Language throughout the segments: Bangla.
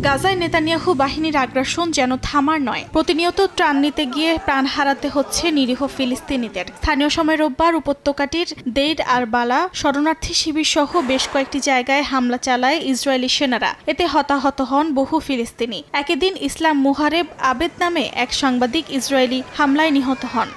গাজায় নেতানিয়াহু বাহিনীর আগ্রাসন যেন থামার নয়। প্রতিনিয়ত ত্রাণ নিতে গিয়ে প্রাণ হারাতে হচ্ছে নিরীহ ফিলিস্তিনিদের। স্থানীয় সময় রোববার উপত্যকাটির দেইর আর বালা শরণার্থী শিবির সহ বেশ কয়েকটি জায়গায় হামলা চালায় ইসরায়েলি সেনারা। এতে হতাহত হন বহু ফিলিস্তিনি। একই দিন ইসলাম মুহারেব আবেদ নামে এক সাংবাদিক ইসরায়েলি হামলায় নিহত হন।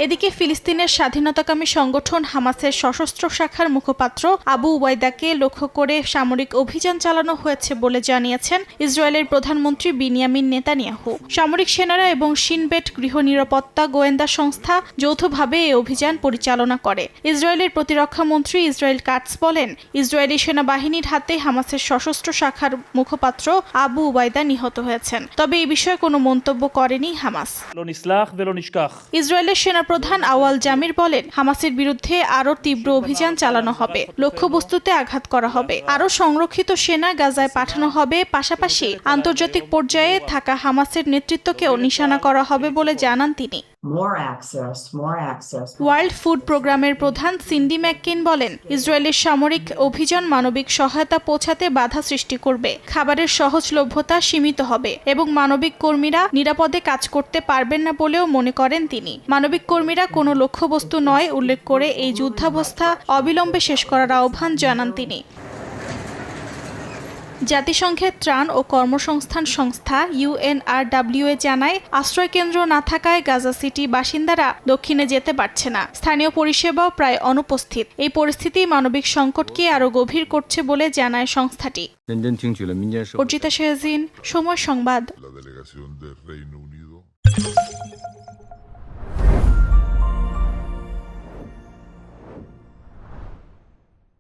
এদিকে ফিলিস্তিনের স্বাধীনতাকামী সংগঠন হামাসের সশস্ত্র শাখার মুখপাত্র আবু উবাইদাকে লক্ষ্য করে সামরিক অভিযান চালানো হয়েছে বলে জানিয়েছেন ইসরায়েলের প্রধানমন্ত্রী বিনিয়ামিন নেতানিয়াহু। সামরিক সেনারা এবং শিনবেট গৃহ নিরাপত্তা গোয়েন্দা সংস্থা যৌথভাবে এই অভিযান পরিচালনা করে। ইসরায়েলের প্রতিরক্ষা মন্ত্রী ইসরায়েল কাটস বলেন, ইসরায়েলি সেনাবাহিনীর হাতে হামাসের সশস্ত্র শাখার মুখপাত্র আবু উবাইদা নিহত হয়েছেন। তবে এই বিষয়ে কোনো মন্তব্য করেনি হামাস। ইসরায়েলের সেনাপ্রধান আওয়াল জামির বলেন, হামাসের বিরুদ্ধে আরও তীব্র অভিযান চালানো হবে, লক্ষ্যবস্তুতে আঘাত করা হবে, আরও সংরক্ষিত সেনা গাজায় পাঠানো হবে, পাশাপাশি আন্তর্জাতিক পর্যায়ে থাকা হামাসের নেতৃত্বকেও নিশানা করা হবে বলে জানান তিনি। ওয়ার্ল্ড ফুড প্রোগ্রামের প্রধান সিন্ডি ম্যাককিন বলেন, ইসরায়েলের সামরিক অভিযান মানবিক সহায়তা পৌঁছাতে বাধা সৃষ্টি করবে, খাবারের সহজলভ্যতা সীমিত হবে এবং মানবিক কর্মীরা নিরাপদে কাজ করতে পারবেন না বলেও মনে করেন তিনি। মানবিক কর্মীরা কোনো লক্ষ্যবস্তু নয় উল্লেখ করে এই যুদ্ধাবস্থা অবিলম্বে শেষ করার আহ্বান জানান তিনি। জাতিসংঘের ত্রাণ ও কর্মসংস্থান সংস্থা UNRWA জানায়, আশ্রয়কেন্দ্র না থাকায় গাজা সিটি বাসিন্দারা দক্ষিণে যেতে পারছে না। স্থানীয় পরিষেবাও প্রায় অনুপস্থিত। এই পরিস্থিতি মানবিক সংকটকে আরও গভীর করছে বলে জানায় সংস্থাটি। অর্জিতা শেহজিন, সময় সংবাদ।